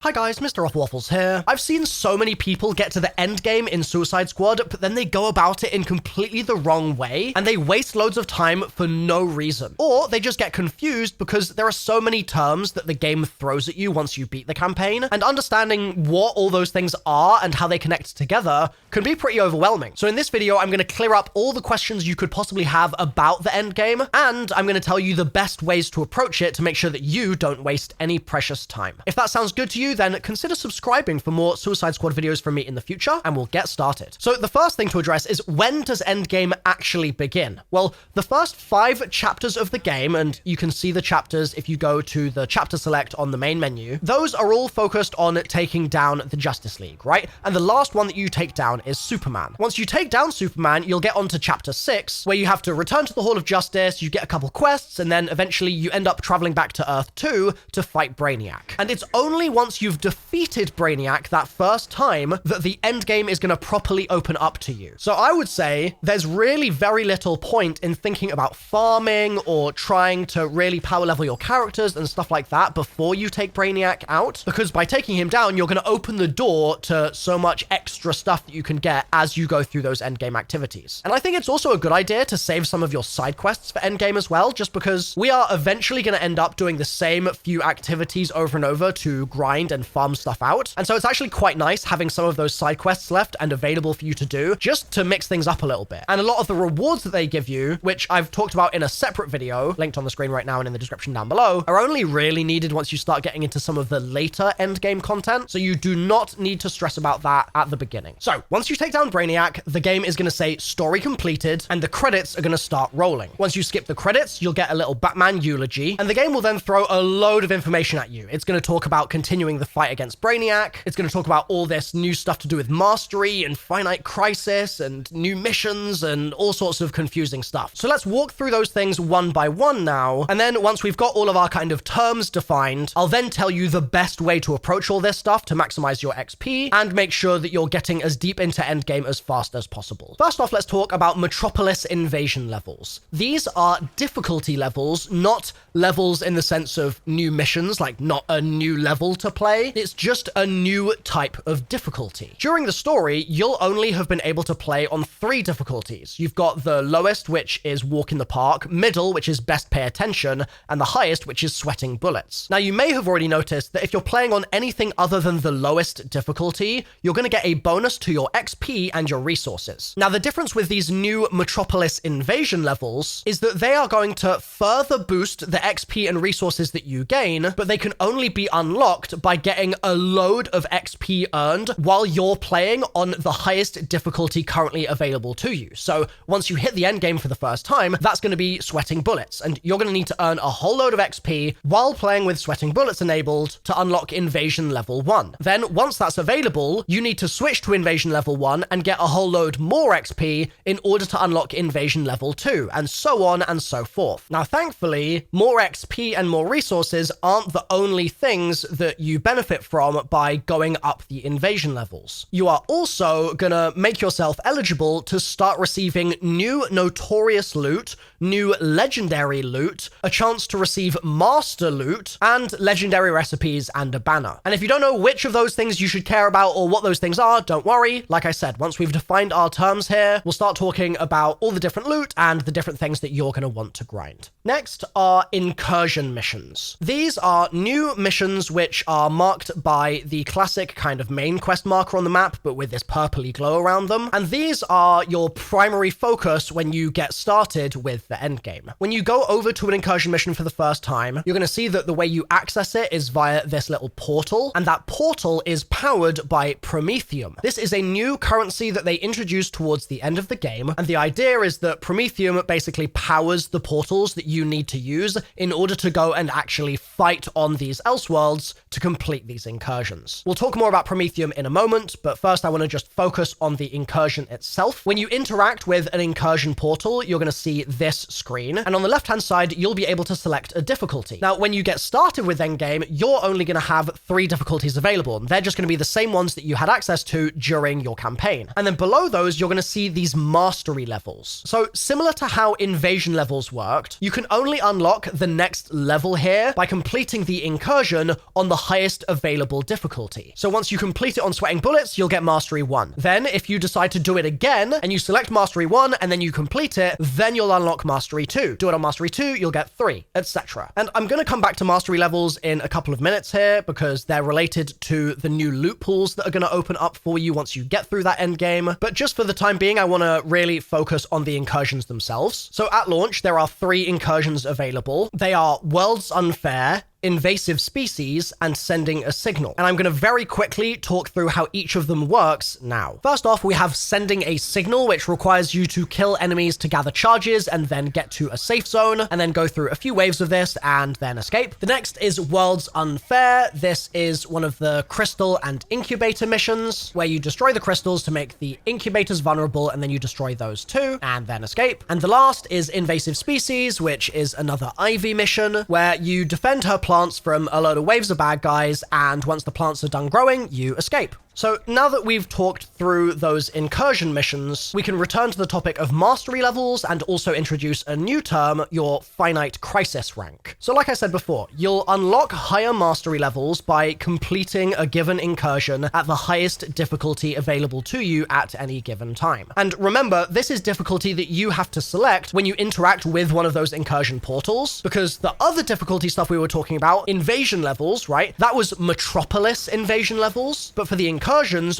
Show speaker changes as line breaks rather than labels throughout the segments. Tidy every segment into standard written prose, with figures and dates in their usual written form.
Hi guys, MrRoflWaffles here. I've seen so many people get to the end game in Suicide Squad, but then they go about it in completely the wrong way, and they waste loads of time for no reason. Or they just get confused because there are so many terms that the game throws at you once you beat the campaign, and understanding what all those things are and how they connect together can be pretty overwhelming. So in this video, I'm going to clear up all the questions you could possibly have about the end game, and I'm going to tell you the best ways to approach it to make sure that you don't waste any precious time. If that sounds good to you, then consider subscribing for more Suicide Squad videos from me in the future, and we'll get started. So the first thing to address is, when does endgame actually begin? Well, the first 5 chapters of the game, and you can see the chapters if you go to the chapter select on the main menu, those are all focused on taking down the Justice League, right? And the last one that you take down is Superman. Once you take down Superman, you'll get onto chapter 6, where you have to return to the Hall of Justice, you get a couple quests, and then eventually you end up traveling back to Earth 2 to fight Brainiac. And it's only once you've defeated Brainiac that first time that the end game is going to properly open up to you. So I would say there's really very little point in thinking about farming or trying to really power level your characters and stuff like that before you take Brainiac out, because by taking him down, you're going to open the door to so much extra stuff that you can get as you go through those endgame activities. And I think it's also a good idea to save some of your side quests for endgame as well, just because we are eventually going to end up doing the same few activities over and over to grind and farm stuff out. And so it's actually quite nice having some of those side quests left and available for you to do, just to mix things up a little bit. And a lot of the rewards that they give you, which I've talked about in a separate video, linked on the screen right now and in the description down below, are only really needed once you start getting into some of the later endgame content. So you do not need to stress about that at the beginning. So once you take down Brainiac, the game is going to say story completed, and the credits are going to start rolling. Once you skip the credits, you'll get a little Batman eulogy, and the game will then throw a load of information at you. It's going to talk about continuing the fight against Brainiac. It's going to talk about all this new stuff to do with mastery and Finite Crisis and new missions and all sorts of confusing stuff. So let's walk through those things one by one now. And then once we've got all of our kind of terms defined, I'll then tell you the best way to approach all this stuff to maximize your XP and make sure that you're getting as deep into endgame as fast as possible. First off, let's talk about Metropolis invasion levels. These are difficulty levels, not levels in the sense of new missions, like not a new level to play. It's just a new type of difficulty. During the story, you'll only have been able to play on 3 difficulties. You've got the lowest, which is walk in the park, middle, which is best pay attention, and the highest, which is sweating bullets. Now, you may have already noticed that if you're playing on anything other than the lowest difficulty, you're going to get a bonus to your XP and your resources. Now, the difference with these new Metropolis invasion levels is that they are going to further boost the XP and resources that you gain, but they can only be unlocked by getting a load of XP earned while you're playing on the highest difficulty currently available to you. So once you hit the end game for the first time, that's going to be sweating bullets, and you're going to need to earn a whole load of XP while playing with sweating bullets enabled to unlock invasion level 1. Then once that's available, you need to switch to invasion level 1 and get a whole load more XP in order to unlock invasion level 2, and so on and so forth. Now, thankfully, more XP and more resources aren't the only things that you benefit from by going up the invasion levels. You are also gonna make yourself eligible to start receiving new Notorious loot, new legendary loot, a chance to receive master loot, and legendary recipes and a banner. And if you don't know which of those things you should care about or what those things are, don't worry. Like I said, once we've defined our terms here, we'll start talking about all the different loot and the different things that you're gonna want to grind. Next are incursion missions. These are new missions which are marked by the classic kind of main quest marker on the map, but with this purpley glow around them. And these are your primary focus when you get started with the end game. When you go over to an incursion mission for the first time, you're going to see that the way you access it is via this little portal, and that portal is powered by Promethium. This is a new currency that they introduced towards the end of the game, and the idea is that Promethium basically powers the portals that you need to use in order to go and actually fight on these Elseworlds to complete these incursions. We'll talk more about Promethium in a moment, but first I want to just focus on the incursion itself. When you interact with an incursion portal, you're going to see this screen, and on the left-hand side, you'll be able to select a difficulty. Now, when you get started with endgame, you're only going to have 3 difficulties available, and they're just going to be the same ones that you had access to during your campaign. And then below those, you're going to see these mastery levels. So similar to how invasion levels worked, you can only unlock the next level here by completing the incursion on the highest highest available difficulty. So once you complete it on Sweating Bullets, you'll get Mastery 1. Then if you decide to do it again and you select Mastery 1 and then you complete it, then you'll unlock Mastery 2. Do it on Mastery 2, you'll get 3, etc. And I'm going to come back to Mastery levels in a couple of minutes here because they're related to the new loot pools that are going to open up for you once you get through that end game. But just for the time being, I want to really focus on the incursions themselves. So at launch, there are 3 incursions available. They are Worlds Unfair, Invasive Species, and Sending a Signal. And I'm going to very quickly talk through how each of them works now. First off, we have Sending a Signal, which requires you to kill enemies to gather charges and then get to a safe zone, and then go through a few waves of this and then escape. The next is Worlds Unfair. This is one of the crystal and incubator missions, where you destroy the crystals to make the incubators vulnerable, and then you destroy those too, and then escape. And the last is Invasive Species, which is another Ivy mission, where you defend her plants from a load of waves of bad guys, and once the plants are done growing, you escape. So now that we've talked through those incursion missions, we can return to the topic of mastery levels and also introduce a new term, your Finite Crisis rank. So like I said before, you'll unlock higher mastery levels by completing a given incursion at the highest difficulty available to you at any given time. And remember, this is difficulty that you have to select when you interact with one of those incursion portals, because the other difficulty stuff we were talking about, invasion levels, right? That was Metropolis invasion levels, but for the incursions,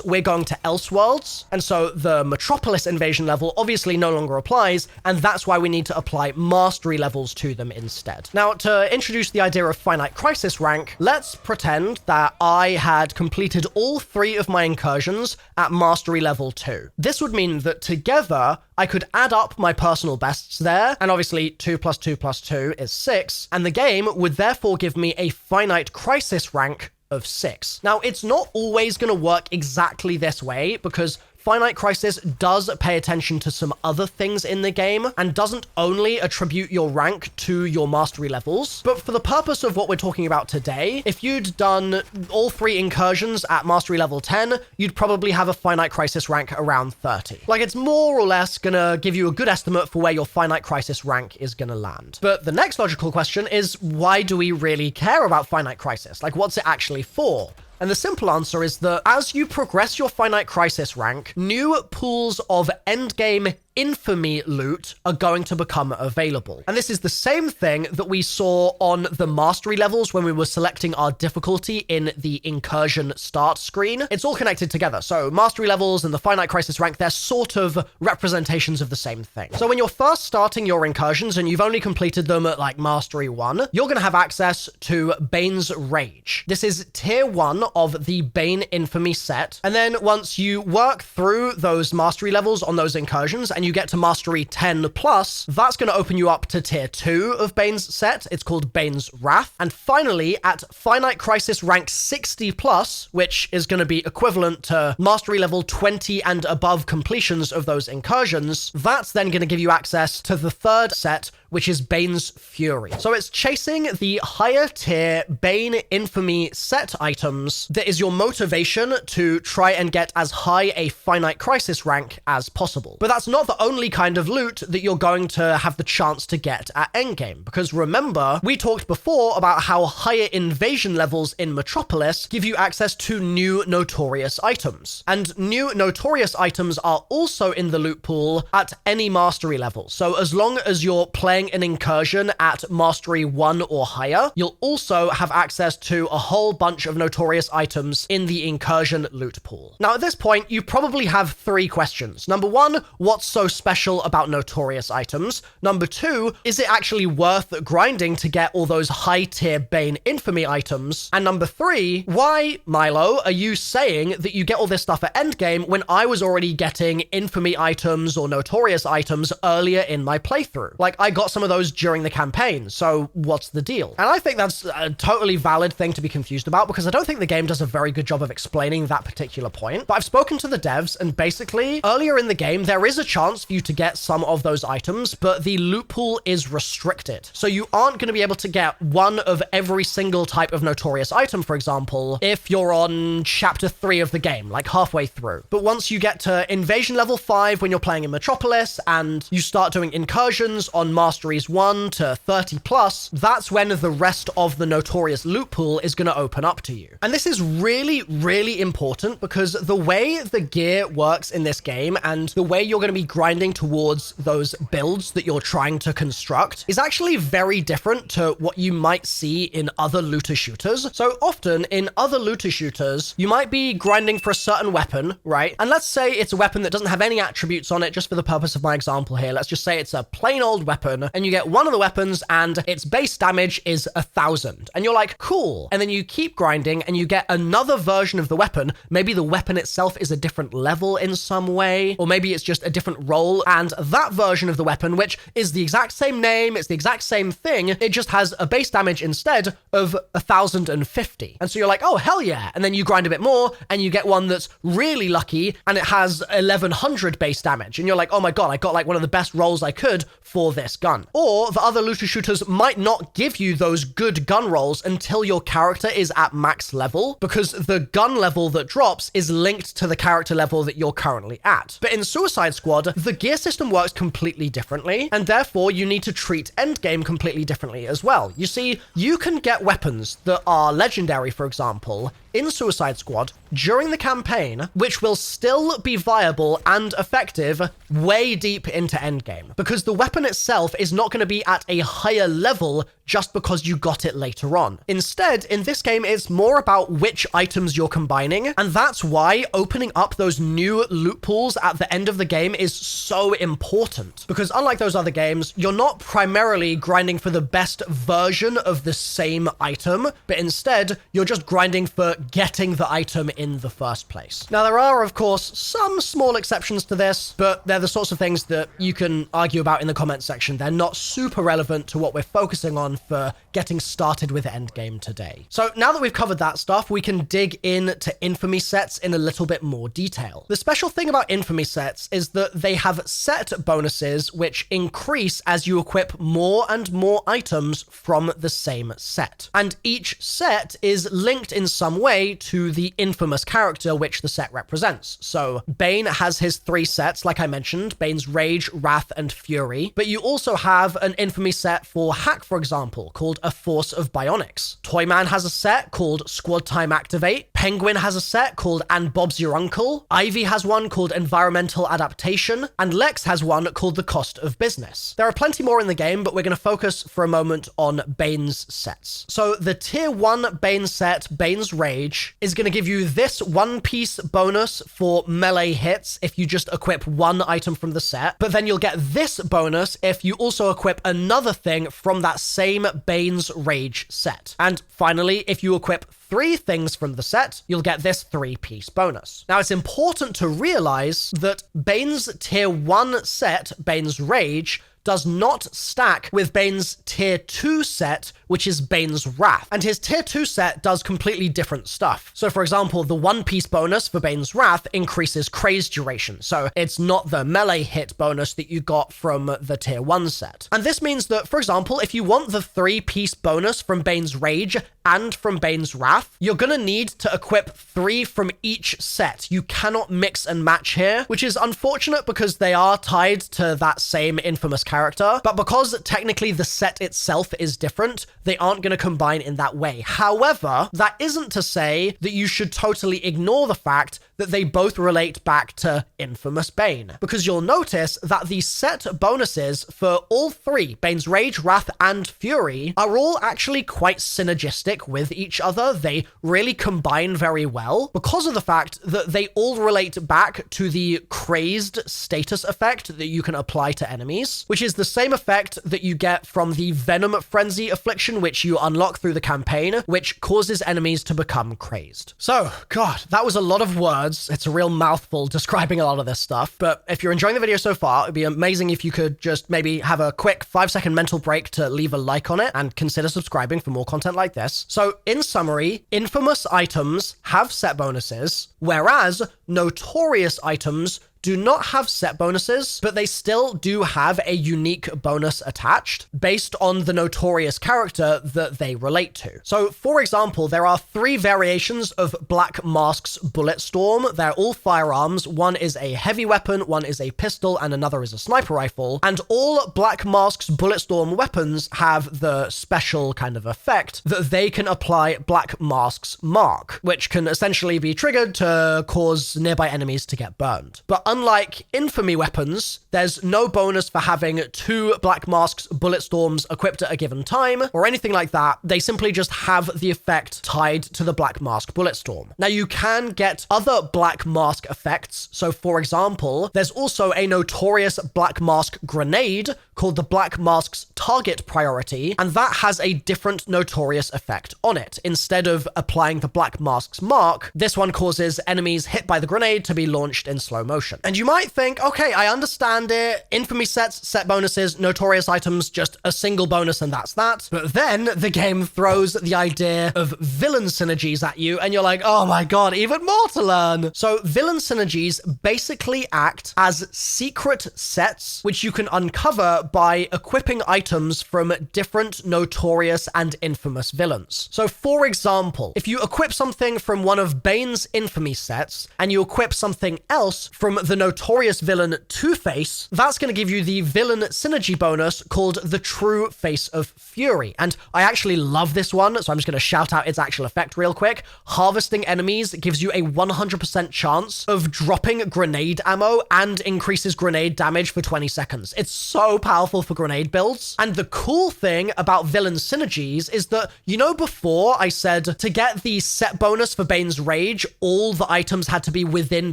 we're going to Elseworlds, and so the Metropolis invasion level obviously no longer applies, and that's why we need to apply mastery levels to them instead. Now, to introduce the idea of Finite Crisis rank, let's pretend that I had completed all 3 of my incursions at mastery level 2. This would mean that together, I could add up my personal bests there, and obviously 2 plus 2 plus 2 is 6, and the game would therefore give me a Finite Crisis rank of 6. Now, it's not always going to work exactly this way, because Finite Crisis does pay attention to some other things in the game and doesn't only attribute your rank to your mastery levels. But for the purpose of what we're talking about today, if you'd done all 3 incursions at mastery level 10, you'd probably have a Finite Crisis rank around 30. Like, it's more or less gonna give you a good estimate for where your Finite Crisis rank is gonna land. But the next logical question is, why do we really care about Finite Crisis? Like, what's it actually for? And the simple answer is that as you progress your Finite Crisis rank, new pools of endgame Infamy loot are going to become available. And this is the same thing that we saw on the mastery levels when we were selecting our difficulty in the incursion start screen. It's all connected together. So mastery levels and the Finite Crisis rank, they're sort of representations of the same thing. So when you're first starting your incursions and you've only completed them at like mastery 1, you're going to have access to Bane's Rage. This is tier 1 of the Bane Infamy set. And then once you work through those mastery levels on those incursions and you get to mastery 10 plus, that's going to open you up to tier 2 of Bane's set. It's called Bane's Wrath. And finally, at Finite Crisis rank 60 plus, which is going to be equivalent to mastery level 20 and above completions of those incursions, that's then going to give you access to the 3rd set, which is Bane's Fury. So it's chasing the higher tier Bane Infamy set items that is your motivation to try and get as high a Finite Crisis rank as possible. But that's not the only kind of loot that you're going to have the chance to get at endgame, because remember, we talked before about how higher invasion levels in Metropolis give you access to new Notorious items. And new Notorious items are also in the loot pool at any mastery level. So as long as you're playing an incursion at mastery 1 or higher, you'll also have access to a whole bunch of Notorious items in the incursion loot pool. Now at this point, you probably have 3 questions. Number 1, what's so special about Notorious items? Number 2, is it actually worth grinding to get all those high tier Bane Infamy items? And number 3, why, Milo, are you saying that you get all this stuff at endgame when I was already getting Infamy items or Notorious items earlier in my playthrough? Like, I got some of those during the campaign, so what's the deal? And I think that's a totally valid thing to be confused about, because I don't think the game does a very good job of explaining that particular point. But I've spoken to the devs, and basically, earlier in the game, there is a chance chance for you to get some of those items, but the loot pool is restricted. So you aren't going to be able to get one of every single type of Notorious item, for example, if you're on chapter 3 of the game, like halfway through. But once you get to invasion level 5 when you're playing in Metropolis and you start doing incursions on masteries 1 to 30 plus, that's when the rest of the Notorious loot pool is going to open up to you. And this is really, really important because the way the gear works in this game and the way you're going to be grinding towards those builds that you're trying to construct is actually very different to what you might see in other looter shooters. So often in other looter shooters, you might be grinding for a certain weapon, right? And let's say it's a weapon that doesn't have any attributes on it, just for the purpose of my example here. Let's just say it's a plain old weapon and you get one of the weapons and its base damage is 1,000. And you're like, cool. And then you keep grinding and you get another version of the weapon. Maybe the weapon itself is a different level in some way, or maybe it's just a different role. And that version of the weapon, which is the exact same name, it's the exact same thing, it just has a base damage instead of 1,050. And so you're like, oh, hell yeah. And then you grind a bit more and you get one that's really lucky and it has 1,100 base damage. And you're like, oh my God, I got like one of the best rolls I could for this gun. Or the other looter shooters might not give you those good gun rolls until your character is at max level, because the gun level that drops is linked to the character level that you're currently at. But in Suicide Squad, the gear system works completely differently, and therefore you need to treat endgame completely differently as well. You see, you can get weapons that are legendary, for example, in Suicide Squad during the campaign, which will still be viable and effective way deep into endgame, because the weapon itself is not going to be at a higher level just because you got it later on. Instead, in this game, it's more about which items you're combining, and that's why opening up those new loot pools at the end of the game is so important, because unlike those other games, you're not primarily grinding for the best version of the same item, but instead, you're just grinding for getting the item in the first place. Now, there are, of course, some small exceptions to this, but they're the sorts of things that you can argue about in the comment section. They're not super relevant to what we're focusing on for getting started with endgame today. So now that we've covered that stuff, we can dig into Infamy sets in a little bit more detail. The special thing about Infamy sets is that they have set bonuses which increase as you equip more and more items from the same set. And each set is linked in some way to the infamous character which the set represents. So Bane has his 3 sets, like I mentioned, Bane's Rage, Wrath, and Fury, but you also have an Infamy set for Hack, for example, called A Force of Bionics. Toyman has a set called Squad Time Activate. Penguin has a set called And Bob's Your Uncle. Ivy has one called Environmental Adaptation, and Lex has one called The Cost of Business. There are plenty more in the game, but we're going to focus for a moment on Bane's sets. So the tier 1 Bane set, Bane's Rage, is going to give you this 1-piece bonus for melee hits if you just equip one item from the set, but then you'll get this bonus if you also equip another thing from that same Bane's Rage set. And finally, if you equip 3 things from the set, you'll get this 3-piece bonus. Now, it's important to realize that Bane's tier 1 set, Bane's Rage, does not stack with Bane's tier 2 set, which is Bane's Wrath. And his tier 2 set does completely different stuff. So for example, the 1-piece bonus for Bane's Wrath increases craze duration. So it's not the melee hit bonus that you got from the tier 1 set. And this means that, for example, if you want the 3-piece bonus from Bane's Rage and from Bane's Wrath, you're gonna need to equip 3 from each set. You cannot mix and match here, which is unfortunate because they are tied to that same infamous character, but because technically the set itself is different, they aren't going to combine in that way. However, that isn't to say that you should totally ignore the fact that they both relate back to infamous Bane, because you'll notice that the set bonuses for all 3, Bane's Rage, Wrath, and Fury, are all actually quite synergistic with each other. They really combine very well because of the fact that they all relate back to the crazed status effect that you can apply to enemies, which is the same effect that you get from the Venom Frenzy affliction, which you unlock through the campaign, which causes enemies to become crazed. So, God, that was a lot of words. It's a real mouthful describing a lot of this stuff, but if you're enjoying the video so far, it'd be amazing if you could just maybe have a quick 5-second mental break to leave a like on it and consider subscribing for more content like this. So, in summary, infamous items have set bonuses, whereas notorious items do not have set bonuses, but they still do have a unique bonus attached based on the Notorious character that they relate to. So, for example, there are 3 variations of Black Mask's Bulletstorm. They're all firearms. One is a heavy weapon, one is a pistol, and another is a sniper rifle. And all Black Mask's Bulletstorm weapons have the special kind of effect that they can apply Black Mask's mark, which can essentially be triggered to cause nearby enemies to get burned. But unlike Infamy weapons, there's no bonus for having 2 Black Mask's Bulletstorms equipped at a given time or anything like that. They simply just have the effect tied to the Black Mask Bulletstorm. Now, you can get other Black Mask effects. So, for example, there's also a Notorious Black Mask grenade called the Black Mask's Target Priority, and that has a different Notorious effect on it. Instead of applying the Black Mask's mark, this one causes enemies hit by the grenade to be launched in slow motion. And you might think, okay, I understand it. Infamy sets, set bonuses, Notorious items, just a single bonus and that's that. But then the game throws the idea of villain synergies at you, and you're like, oh my god, even more to learn. So villain synergies basically act as secret sets, which you can uncover by equipping items from different Notorious and Infamous villains. So for example, if you equip something from one of Bane's Infamy sets, and you equip something else from the Notorious villain Two-Face, that's going to give you the villain synergy bonus called the True Face of Fury. And I actually love this one, so I'm just going to shout out its actual effect real quick. Harvesting enemies gives you a 100% chance of dropping grenade ammo and increases grenade damage for 20 seconds. It's so powerful for grenade builds. And the cool thing about villain synergies is that, you know, before I said to get the set bonus for Bane's Rage, all the items had to be within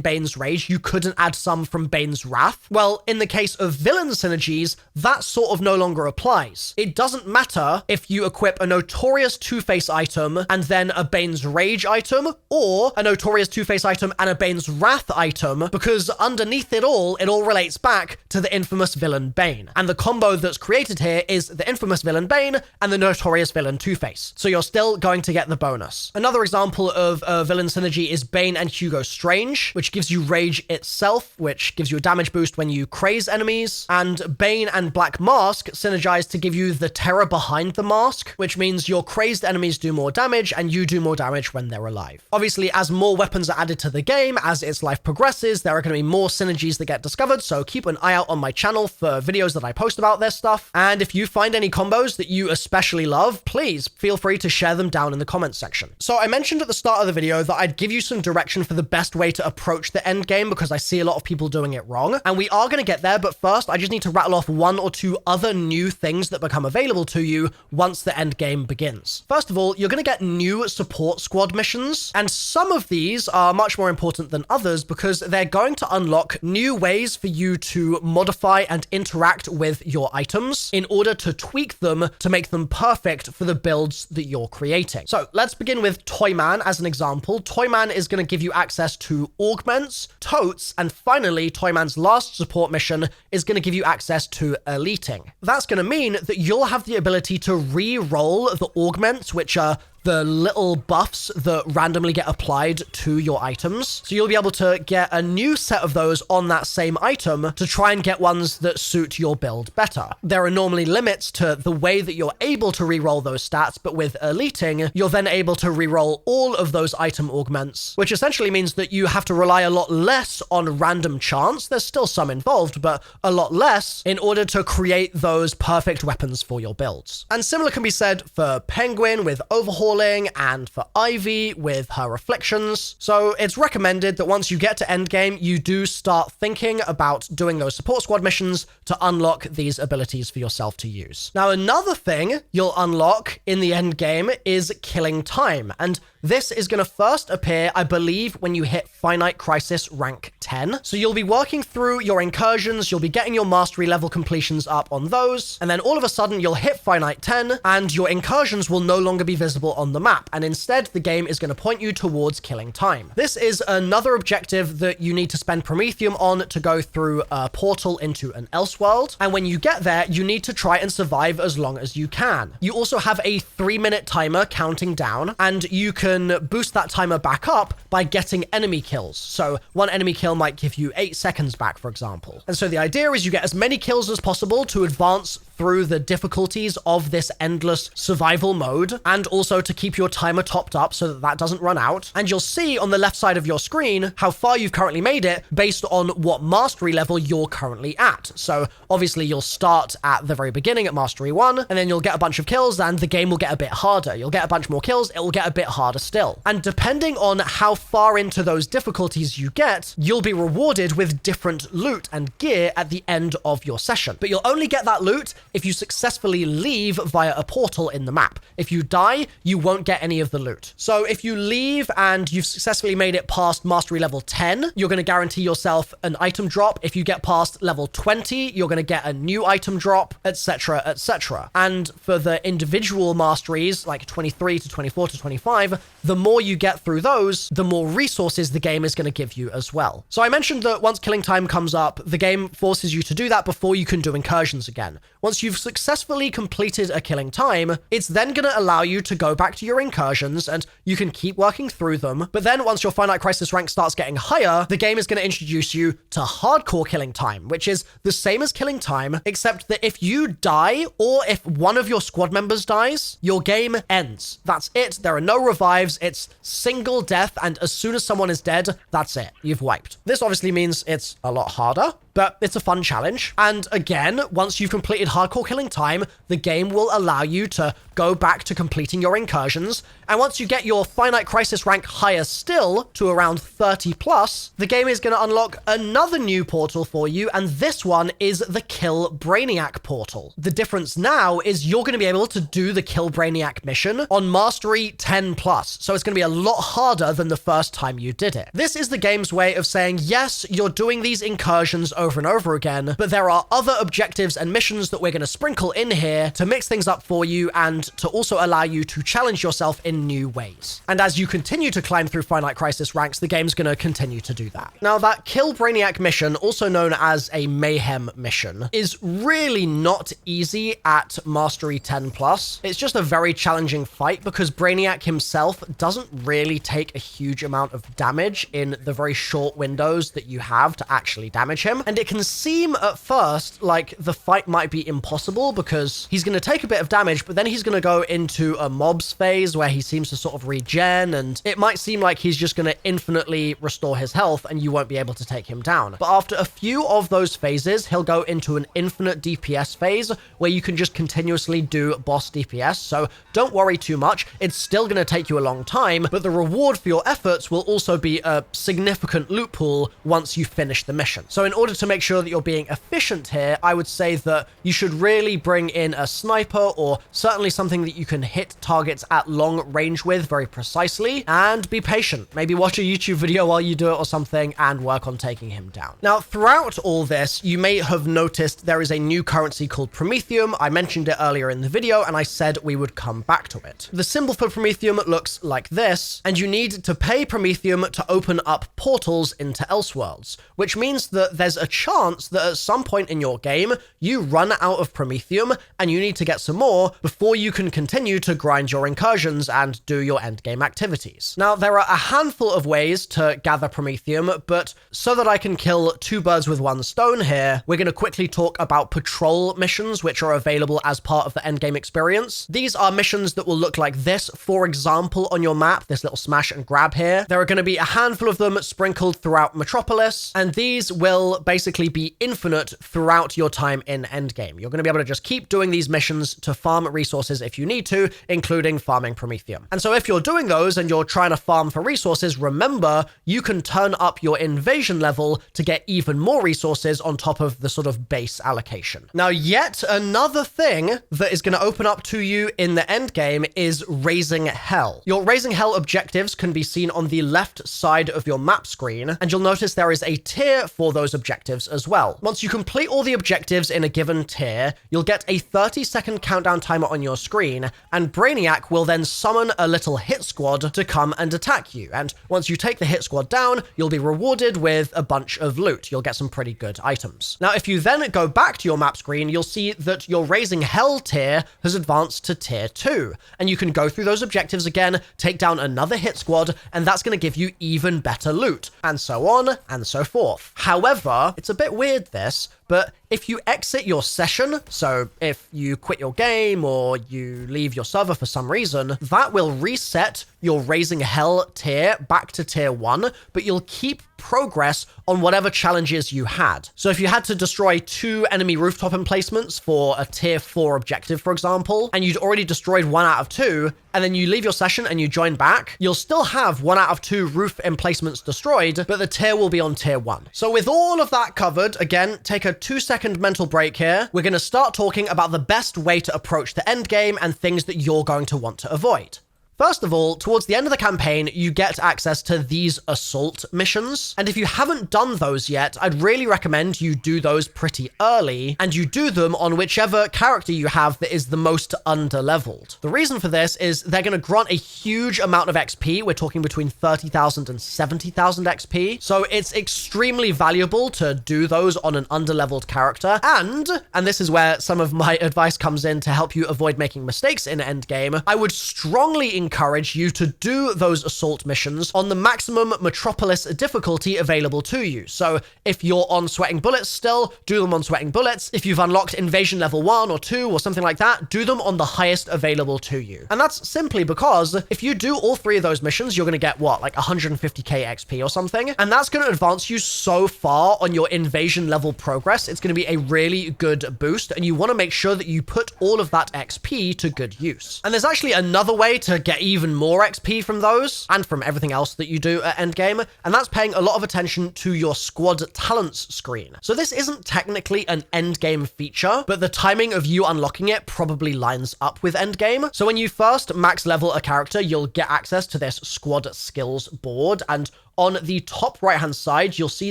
Bane's Rage. You couldn't add some from Bane's Wrath. Well, in the case of villain synergies, that sort of no longer applies. It doesn't matter if you equip a Notorious Two-Face item and then a Bane's Rage item, or a Notorious Two-Face item and a Bane's Wrath item, because underneath it all relates back to the infamous villain Bane. And the combo that's created here is the infamous villain Bane and the Notorious villain Two-Face. So you're still going to get the bonus. Another example of a villain synergy is Bane and Hugo Strange, which gives you Rage itself, which gives you a damage boost when you craze enemies. And Bane and Black Mask synergize to give you the terror behind the mask, which means your crazed enemies do more damage and you do more damage when they're alive. Obviously, as more weapons are added to the game, as its life progresses, there are going to be more synergies that get discovered, so keep an eye out on my channel for videos that I post about this stuff. And if you find any combos that you especially love, please feel free to share them down in the comments section. So I mentioned at the start of the video that I'd give you some direction for the best way to approach the end game, because I see a lot of people doing it wrong, and we are going to get there, but first I just need to rattle off 1 or 2 other new things that become available to you once the end game begins. First of all, you're going to get new support squad missions, and some of these are much more important than others because they're going to unlock new ways for you to modify and interact with your items in order to tweak them to make them perfect for the builds that you're creating. So let's begin with Toyman as an example. Toyman is going to give you access to augments, totes, and finally, Toyman's last support mission is going to give you access to eliting. That's going to mean that you'll have the ability to re-roll the augments, which are the little buffs that randomly get applied to your items. So you'll be able to get a new set of those on that same item to try and get ones that suit your build better. There are normally limits to the way that you're able to reroll those stats, but with eliting, you're then able to reroll all of those item augments, which essentially means that you have to rely a lot less on random chance. There's still some involved, but a lot less in order to create those perfect weapons for your builds. And similar can be said for Penguin with Overhauling, and for Ivy with her reflections. So it's recommended that once you get to endgame, you do start thinking about doing those support squad missions to unlock these abilities for yourself to use. Now, another thing you'll unlock in the endgame is killing time, and this is going to first appear, I believe, when you hit Finite Crisis rank 10. So you'll be working through your incursions, you'll be getting your mastery level completions up on those, and then all of a sudden you'll hit Finite 10, and your incursions will no longer be visible on the map, and instead the game is going to point you towards killing time. This is another objective that you need to spend Promethium on to go through a portal into an Elseworld, and when you get there, you need to try and survive as long as you can. You also have a 3-minute timer counting down, and you can can boost that timer back up by getting enemy kills. So one enemy kill might give you 8 seconds back, for example. And so the idea is you get as many kills as possible to advance through the difficulties of this endless survival mode, and also to keep your timer topped up so that that doesn't run out. And you'll see on the left side of your screen how far you've currently made it based on what mastery level you're currently at. So obviously you'll start at the very beginning at mastery 1, and then you'll get a bunch of kills and the game will get a bit harder. You'll get a bunch more kills, it will get a bit harder still. And depending on how far into those difficulties you get, you'll be rewarded with different loot and gear at the end of your session. But you'll only get that loot if you successfully leave via a portal in the map. If you die, you won't get any of the loot. So if you leave and you've successfully made it past mastery level 10, you're going to guarantee yourself an item drop. If you get past level 20, you're going to get a new item drop, etc., etc. And for the individual masteries, like 23 to 24 to 25, the more you get through those, the more resources the game is going to give you as well. So I mentioned that once killing time comes up, the game forces you to do that before you can do incursions again. Once you've successfully completed a killing time, it's then going to allow you to go back to your incursions and you can keep working through them. But then once your Finite Crisis rank starts getting higher, the game is going to introduce you to hardcore killing time, which is the same as killing time, except that if you die or if one of your squad members dies, your game ends. That's it. There are no revives. It's single death, and as soon as someone is dead, that's it. You've wiped. This obviously means it's a lot harder, but it's a fun challenge. And again, once you've completed hardcore killing time, the game will allow you to go back to completing your incursions. And once you get your Finite Crisis rank higher still, to around 30 plus, the game is going to unlock another new portal for you, and this one is the Kill Brainiac portal. The difference now is you're going to be able to do the Kill Brainiac mission on Mastery 10 plus, so it's going to be a lot harder than the first time you did it. This is the game's way of saying, yes, you're doing these incursions over and over again, but there are other objectives and missions that we're going to sprinkle in here to mix things up for you and to also allow you to challenge yourself in new ways. And as you continue to climb through Finite Crisis ranks, the game's going to continue to do that. Now, that Kill Brainiac mission, also known as a Mayhem mission, is really not easy at Mastery 10 plus. It's just a very challenging fight because Brainiac himself doesn't really take a huge amount of damage in the very short windows that you have to actually damage him. And it can seem at first like the fight might be impossible because he's going to take a bit of damage, but then he's going to go into a mobs phase where he seems to sort of regen, and it might seem like he's just going to infinitely restore his health and you won't be able to take him down. But after a few of those phases, he'll go into an infinite DPS phase where you can just continuously do boss DPS. So don't worry too much. It's still going to take you a long time, but the reward for your efforts will also be a significant loot pool once you finish the mission. So in order to make sure that you're being efficient here, I would say that you should really bring in a sniper, or certainly something that you can hit targets at long range with very precisely, and be patient. Maybe watch a YouTube video while you do it or something and work on taking him down. Now, throughout all this, you may have noticed there is a new currency called Promethium. I mentioned it earlier in the video and I said we would come back to it. The symbol for Promethium looks like this, and you need to pay Promethium to open up portals into Elseworlds, which means that there's a chance that at some point in your game, you run out of Promethium and you need to get some more before you can continue to grind your incursions and do your endgame activities. Now, there are a handful of ways to gather Promethium, but so that I can kill two birds with one stone here, we're going to quickly talk about patrol missions, which are available as part of the endgame experience. These are missions that will look like this. For example, on your map, this little smash and grab here, there are going to be a handful of them sprinkled throughout Metropolis, and these will basically be infinite throughout your time in endgame. You're going to be able to just keep doing these missions to farm resources if you need to, including farming Promethium. And so if you're doing those and you're trying to farm for resources, remember, you can turn up your invasion level to get even more resources on top of the sort of base allocation. Now, yet another thing that is going to open up to you in the endgame is Raising Hell. Your Raising Hell objectives can be seen on the left side of your map screen, and you'll notice there is a tier for those objectives as well. Once you complete all the objectives in a given tier, tier, you'll get a 30-second countdown timer on your screen, and Brainiac will then summon a little hit squad to come and attack you. And once you take the hit squad down, you'll be rewarded with a bunch of loot. You'll get some pretty good items. Now, if you then go back to your map screen, you'll see that your Raising Hell tier has advanced to tier 2, and you can go through those objectives again, take down another hit squad, and that's going to give you even better loot, and so on and so forth. However, it's a bit weird this, but if you exit your session, so if you quit your game or you leave your server for some reason, that will reset your Raising Hell tier back to tier 1, but you'll keep progress on whatever challenges you had. So if you had to destroy 2 enemy rooftop emplacements for a tier 4 objective, for example, and you'd already destroyed 1 out of 2, and then you leave your session and you join back, you'll still have 1 out of 2 roof emplacements destroyed, but the tier will be on tier 1. So with all of that covered, again, take a 2-second mental break here. We're going to start talking about the best way to approach the end game and things that you're going to want to avoid. First of all, towards the end of the campaign, you get access to these assault missions. And if you haven't done those yet, I'd really recommend you do those pretty early, and you do them on whichever character you have that is the most under-leveled. The reason for this is they're going to grant a huge amount of XP. We're talking between 30,000 and 70,000 XP. So it's extremely valuable to do those on an under-leveled character. And this is where some of my advice comes in to help you avoid making mistakes in endgame, I would strongly encourage you to do those assault missions on the maximum Metropolis difficulty available to you. So if you're on Sweating Bullets still, do them on Sweating Bullets. If you've unlocked Invasion level 1 or 2 or something like that, do them on the highest available to you. And that's simply because if you do all 3 of those missions, you're going to get what, like 150k XP or something? And that's going to advance you so far on your Invasion level progress. It's going to be a really good boost, and you want to make sure that you put all of that XP to good use. And there's actually another way to get even more XP from those and from everything else that you do at endgame, and that's paying a lot of attention to your squad talents screen. So this isn't technically an endgame feature, but the timing of you unlocking it probably lines up with endgame. So when you first max level a character, you'll get access to this squad skills board, and on the top right-hand side, you'll see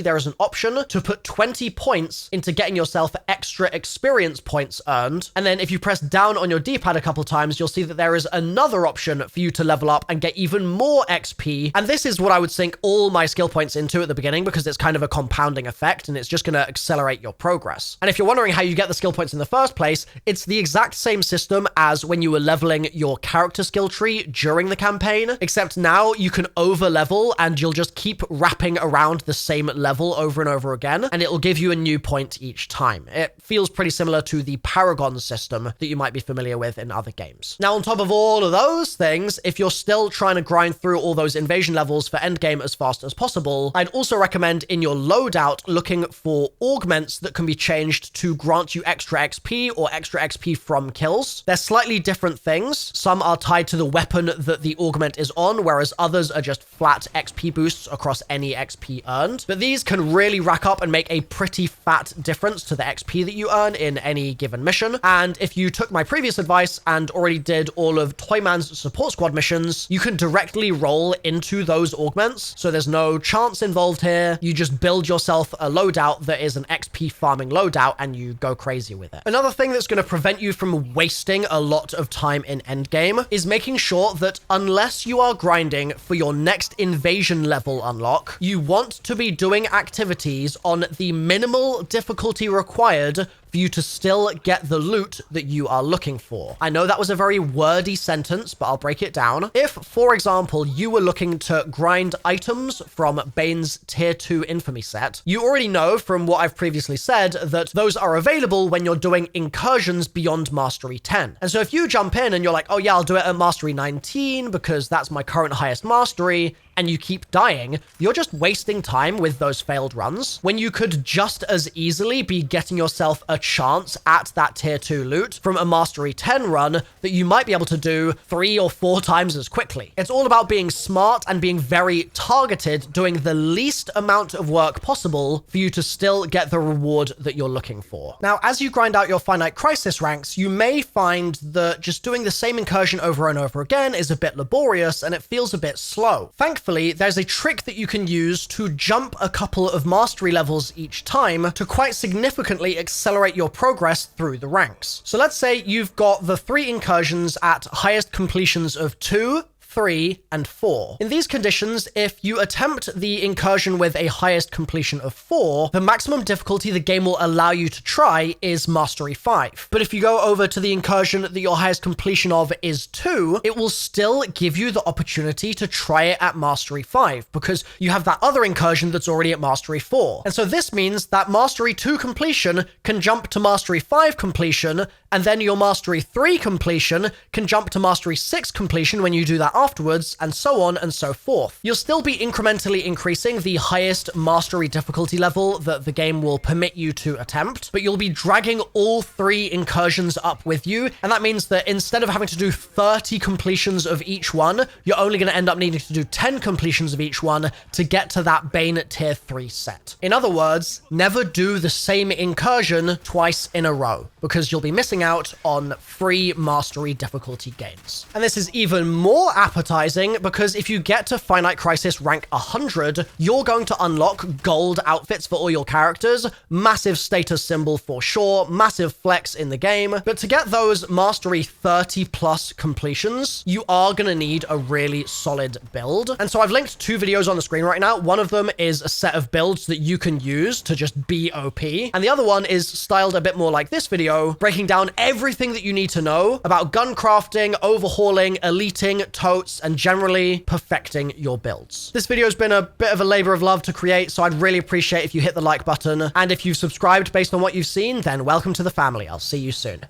there is an option to put 20 points into getting yourself extra experience points earned. And then if you press down on your D-pad a couple times, you'll see that there is another option for you to level up and get even more XP. And this is what I would sink all my skill points into at the beginning, because it's kind of a compounding effect and it's just going to accelerate your progress. And if you're wondering how you get the skill points in the first place, it's the exact same system as when you were leveling your character skill tree during the campaign, except now you can over level and you'll just keep wrapping around the same level over and over again, and it'll give you a new point each time. It feels pretty similar to the Paragon system that you might be familiar with in other games. Now, on top of all of those things, if you're still trying to grind through all those invasion levels for endgame as fast as possible, I'd also recommend in your loadout looking for augments that can be changed to grant you extra XP or extra XP from kills. They're slightly different things. Some are tied to the weapon that the augment is on, whereas others are just flat XP boosts across any XP earned. But these can really rack up and make a pretty fat difference to the XP that you earn in any given mission. And if you took my previous advice and already did all of Toyman's support squad missions, you can directly roll into those augments. So there's no chance involved here. You just build yourself a loadout that is an XP farming loadout and you go crazy with it. Another thing that's going to prevent you from wasting a lot of time in endgame is making sure that unless you are grinding for your next invasion level unlock, you want to be doing activities on the minimal difficulty required for you to still get the loot that you are looking for. I know that was a very wordy sentence, but I'll break it down. If, for example, you were looking to grind items from Bane's Tier 2 Infamy set, you already know from what I've previously said that those are available when you're doing incursions beyond Mastery 10. And so if you jump in and you're like, oh yeah, I'll do it at Mastery 19 because that's my current highest mastery, and you keep dying, you're just wasting time with those failed runs when you could just as easily be getting yourself a chance at that tier 2 loot from a Mastery 10 run that you might be able to do 3 or 4 times as quickly. It's all about being smart and being very targeted, doing the least amount of work possible for you to still get the reward that you're looking for. Now, as you grind out your Finite Crisis ranks, you may find that just doing the same incursion over and over again is a bit laborious and it feels a bit slow. Thankfully, there's a trick that you can use to jump a couple of mastery levels each time to quite significantly accelerate accelerate your progress through the ranks. So let's say you've got the 3 incursions at highest completions of 2, 3, and 4. In these conditions, if you attempt the incursion with a highest completion of 4, the maximum difficulty the game will allow you to try is Mastery 5. But if you go over to the incursion that your highest completion of is 2, it will still give you the opportunity to try it at Mastery 5, because you have that other incursion that's already at Mastery 4. And so this means that Mastery 2 completion can jump to Mastery 5 completion, and then your Mastery 3 completion can jump to Mastery 6 completion when you do that afterwards, and so on and so forth. You'll still be incrementally increasing the highest mastery difficulty level that the game will permit you to attempt, but you'll be dragging all 3 incursions up with you, and that means that instead of having to do 30 completions of each one, you're only going to end up needing to do 10 completions of each one to get to that Bane Tier 3 set. In other words, never do the same incursion twice in a row, because you'll be missing out on free mastery difficulty gains. And this is even more appetizing because if you get to Finite Crisis rank 100, you're going to unlock gold outfits for all your characters, massive status symbol for sure, massive flex in the game. But to get those mastery 30 plus completions, you are going to need a really solid build. And so I've linked 2 videos on the screen right now. One of them is a set of builds that you can use to just be OP. And the other one is styled a bit more like this video, breaking down everything that you need to know about gun crafting, overhauling, eliting, totes, and generally perfecting your builds. This video has been a bit of a labor of love to create, so I'd really appreciate if you hit the like button. And if you've subscribed based on what you've seen, then welcome to the family. I'll see you soon.